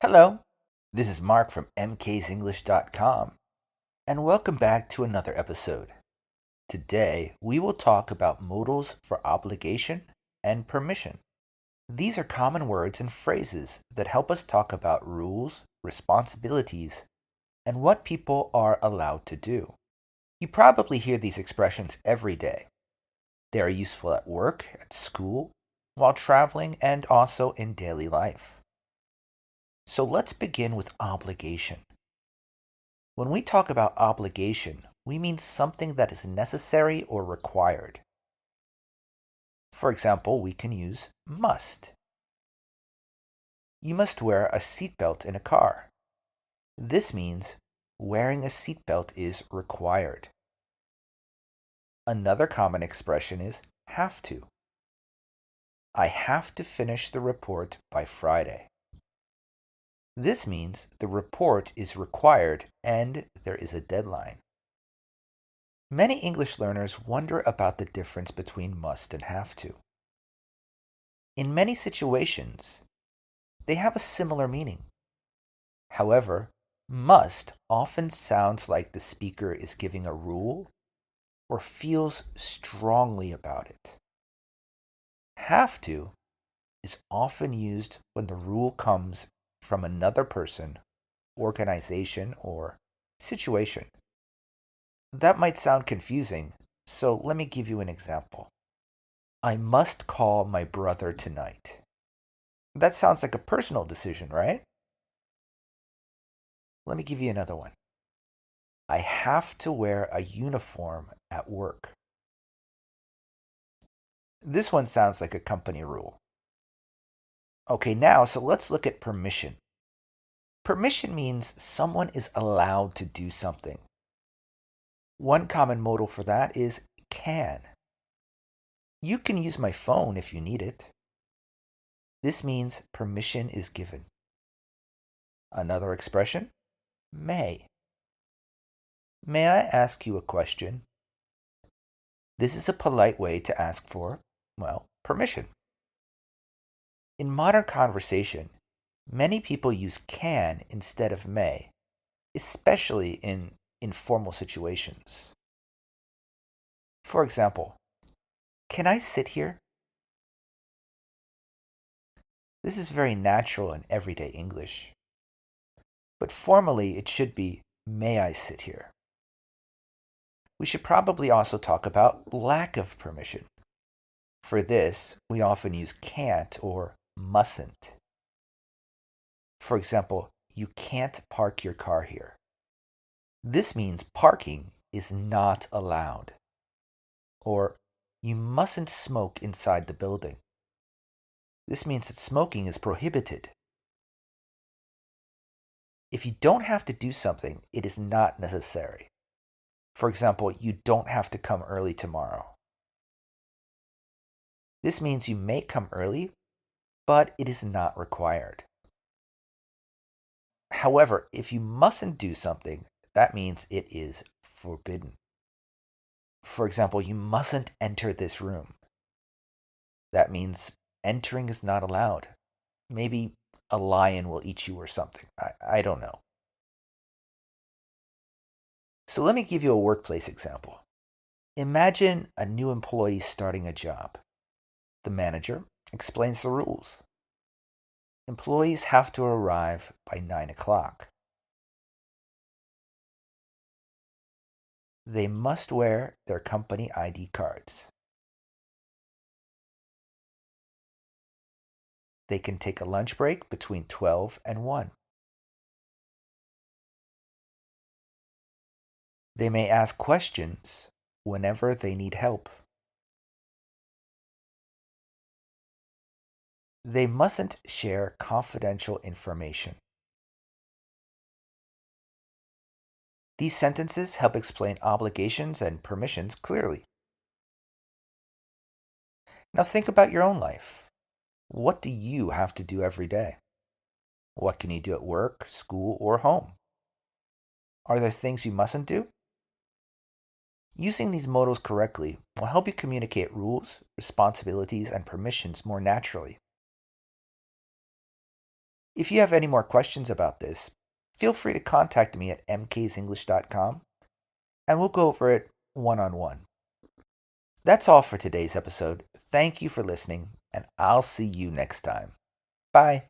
Hello, this is Mark from mksenglish.com, and welcome back to another episode. Today, we will talk about modals for obligation and permission. These are common words and phrases that help us talk about rules, responsibilities, and what people are allowed to do. You probably hear these expressions every day. They are useful at work, at school, while traveling, and also in daily life. So let's begin with obligation. When we talk about obligation, we mean something that is necessary or required. For example, we can use must. You must wear a seatbelt in a car. This means wearing a seatbelt is required. Another common expression is have to. I have to finish the report by Friday. This means the report is required and there is a deadline. Many English learners wonder about the difference between must and have to. In many situations, they have a similar meaning. However, must often sounds like the speaker is giving a rule or feels strongly about it. Have to is often used when the rule comes from another person, organization, or situation. That might sound confusing, so let me give you an example. I must call my brother tonight. That sounds like a personal decision, right? Let me give you another one. I have to wear a uniform at work. This one sounds like a company rule. Okay, so let's look at permission. Permission means someone is allowed to do something. One common modal for that is can. You can use my phone if you need it. This means permission is given. Another expression, may. May I ask you a question? This is a polite way to ask for, permission. In modern conversation, many people use can instead of may, especially in informal situations. For example, can I sit here? This is very natural in everyday English. But formally, it should be, may I sit here? We should probably also talk about lack of permission. For this, we often use can't or mustn't. For example, you can't park your car here. This means parking is not allowed. Or, you mustn't smoke inside the building. This means that smoking is prohibited. If you don't have to do something, it is not necessary. For example, you don't have to come early tomorrow. This means you may come early, but it is not required. However, if you mustn't do something, that means it is forbidden. For example, you mustn't enter this room. That means entering is not allowed. Maybe a lion will eat you or something. I don't know. So let me give you a workplace example. Imagine a new employee starting a job. The manager explains the rules. Employees have to arrive by 9 o'clock. They must wear their company ID cards. They can take a lunch break between 12 and 1. They may ask questions whenever they need help. They mustn't share confidential information. These sentences help explain obligations and permissions clearly. Now think about your own life. What do you have to do every day? What can you do at work, school, or home? Are there things you mustn't do? Using these modals correctly will help you communicate rules, responsibilities, and permissions more naturally. If you have any more questions about this, feel free to contact me at mksenglish.com and we'll go over it one-on-one. That's all for today's episode. Thank you for listening, and I'll see you next time. Bye.